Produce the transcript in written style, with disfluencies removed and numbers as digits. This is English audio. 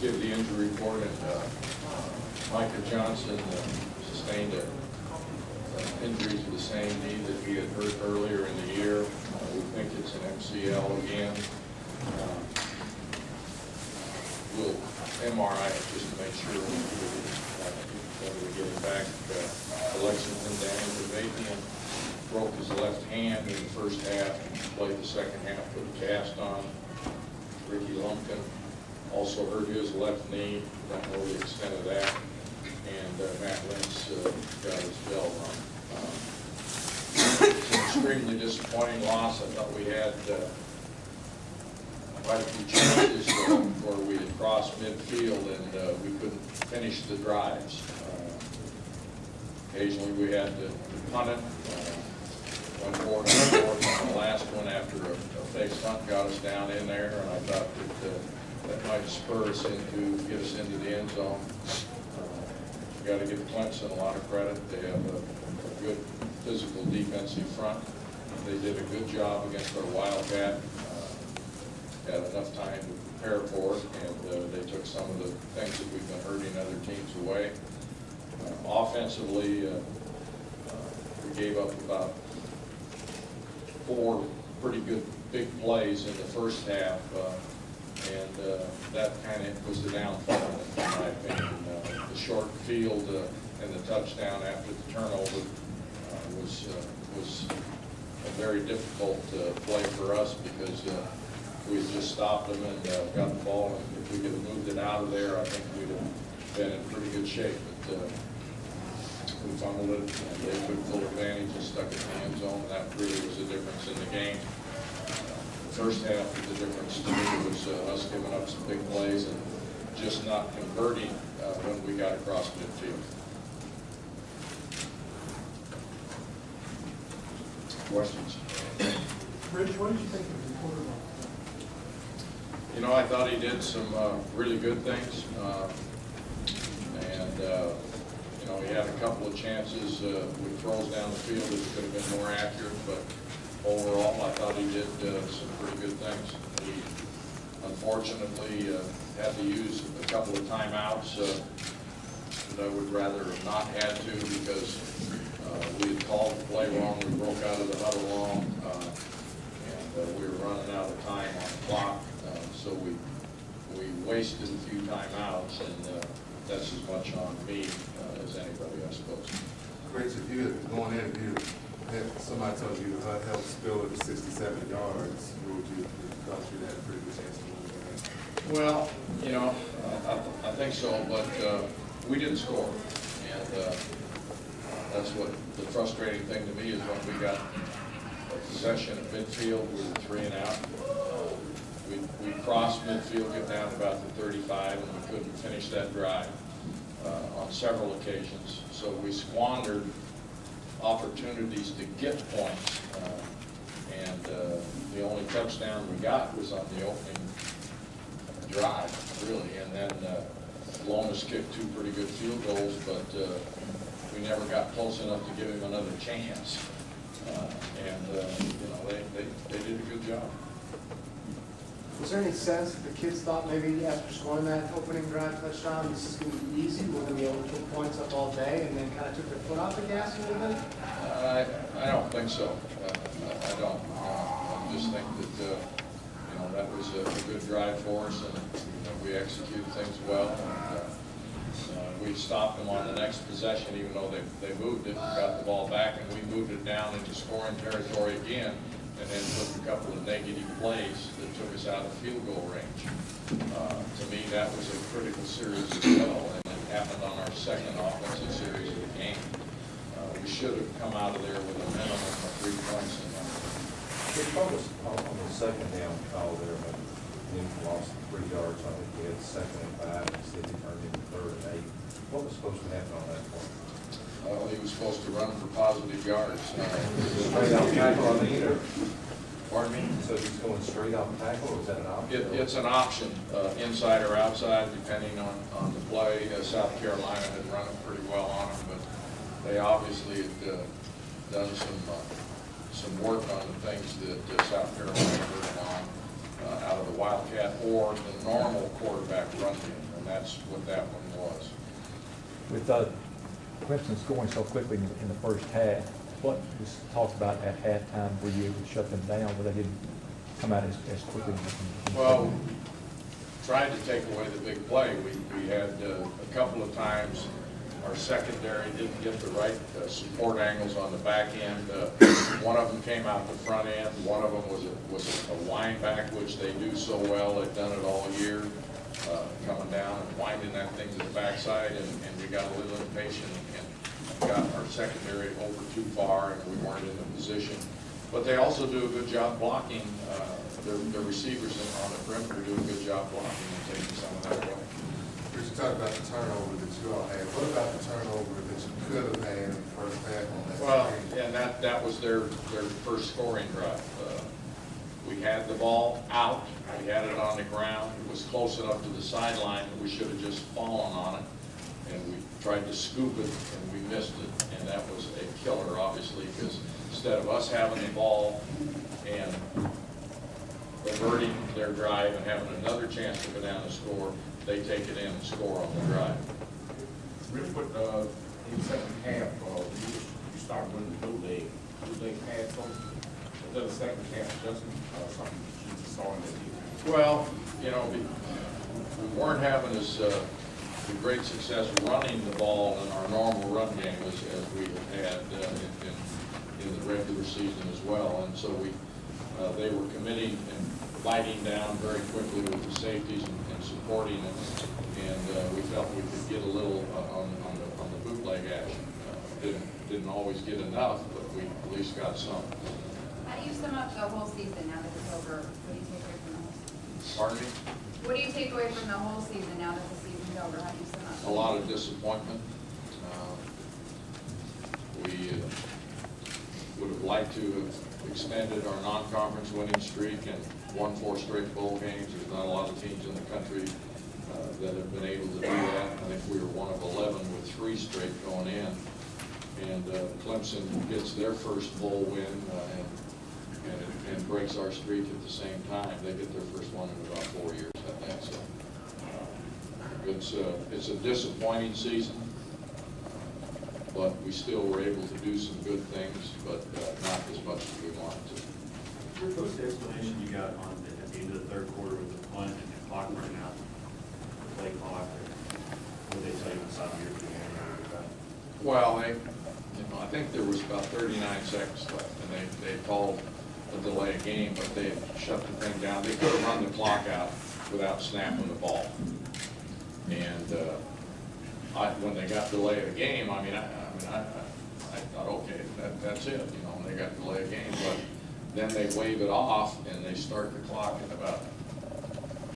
give the injury report, and Micah Johnson sustained an injury to the same knee that he had hurt earlier in the year. We think it's an MCL again. We'll MRI it just to make sure when we get him back. Lexington Daniel Devathian broke his left hand in the first half, played the second half with a cast on. Ricky Lumpkin also hurt his left knee, don't know the extent of that. And Matt Lentz got his bell rung. It's an extremely disappointing loss. I thought we had quite a few chances where we had crossed midfield and we couldn't finish the drives. Occasionally we had to punt it. Went forward on the last one after a fake stunt got us down in there, and I thought that might spur us get us into the end zone. We got to give Clemson a lot of credit. They have a good physical defensive front. They did a good job against our Wildcat. Had enough time to prepare for it, and they took some of the things that we've been hurting other teams away. Offensively, we gave up about 4 pretty good big plays in the first half, and that kind of was the downfall, in my opinion. The short field and the touchdown after the turnover was a very difficult play for us because we had just stopped them and got the ball, and if we could have moved it out of there, I think we'd have been in pretty good shape. But we fumbled it, and they took full advantage and stuck it in the end zone, and that really was the difference in the game. The first half of the difference to me was us giving up some big plays and just not converting when we got across midfield. Questions? Rich, what did you think of the quarterback? You know, I thought he did some really good things, and you know, he had a couple of chances with throws down the field that could have been more accurate, but overall, I thought he did some pretty good things. He unfortunately had to use a couple of timeouts that I would rather have not had to because we had called the play wrong, we broke out of the huddle wrong, and we were running out of time on the clock. So we wasted a few timeouts, and that's as much on me as anybody, I suppose. Rich, if you had going in, if you had somebody told you to help Spill it to 67 yards, would you thought you had a pretty good chance to win the game? Well, you know, I think so, but we didn't score, and that's what the frustrating thing to me is when we got a possession at midfield, we were 3 and out. We crossed midfield, get down to about the 35, and we couldn't finish that drive on several occasions. So we squandered opportunities to get points, and the only touchdown we got was on the opening drive, really. And then Lomas kicked 2 pretty good field goals, but we never got close enough to give him another chance. You know, they did a good job. Was there any sense that the kids thought maybe after scoring that opening drive touchdown, this is going to be easy, we're going to be able to put points up all day, and then kind of took their foot off the gas a little bit? I don't think so. I don't. I just think that you know, that was a good drive for us, and you know, we executed things well. And, we stopped them on the next possession, even though they moved it, got the ball back, and we moved it down into scoring territory again, and then took a couple of negative plays that took us out of field goal range. To me, that was a critical series as well, and it happened on our second offensive series of the game. We should have come out of there with a minimum of 3 points in that. It focused on the second down call there, when you lost 3 yards. I think we had 2nd and 5, and City turned into 3rd and 8. What was supposed to happen on that point? He was supposed to run for positive yards. Straight off tackle, I mean, or? Pardon me? So he's going straight off tackle, or is that an option? It's an option, inside or outside, depending on the play. South Carolina had run it pretty well on them, but they obviously had done some work on the things that South Carolina worked on. out of the Wildcat or the normal quarterback run game, and that's what that one was. With Clemson scoring so quickly in the first half, what was talked about at halftime where you would shut them down, where they didn't come out as quickly? Well, tried to take away the big play. We had a couple of times our secondary didn't get the right support angles on the back end. One of them came out the front end. One of them was a wind back, which they do so well. They've done it all year, coming down and winding that thing to the backside, and we got a little impatient and got our secondary over too far, and we weren't in the position. But they also do a good job blocking. Their receivers on the perimeter do a good job blocking and taking some of that away. Chris, you talked about the turnover that you all had. What about the turnover that you could have had in the first half on that? Well, team? and that was their first scoring drive. We had the ball out, we had it on the ground, it was close enough to the sideline that we should have just fallen on it. And we tried to scoop it and we missed it, and that was a killer, obviously, because instead of us having the ball and averting their drive and having another chance to go down and score, they take it in and score on the drive. Rich, what, in the second half, you start running the bootleg pass, so was that a second half adjustment, something you just saw in the defense? Well, you know, we weren't having as great success running the ball in our normal run game as we had in the regular season as well. And so they were committing and biting down very quickly with the safeties and supporting it. And we felt we could get a little on the bootleg action. Didn't always get enough, but we at least got some. How do you sum up the whole season now that it's over? What do you take away from the whole season? Pardon me? What do you take away from the whole season now that the season's over? How do you sum up? A lot of disappointment. We would have liked to have extended our non-conference winning streak and won 4 straight bowl games. There's not a lot of teams in the country that have been able to do that. I think we were one of 11 with 3 straight going in. And Clemson gets their first bowl win and breaks our streak at the same time. They get their first one in about 4 years, I think. So it's a disappointing season, but we still were able to do some good things, but not as much as we wanted to. What's the explanation you got on at the end of the third quarter with the punt and the clock running out, the play clock? What did they tell you inside of your game? Well, I think there was about 39 seconds left, and they called a delay game, but they had shut the thing down. They could have run the clock out without snapping the ball. And when they got delay of the game, I thought, okay, that's it, you know, they got delay of game. But then they wave it off and they start the clock at about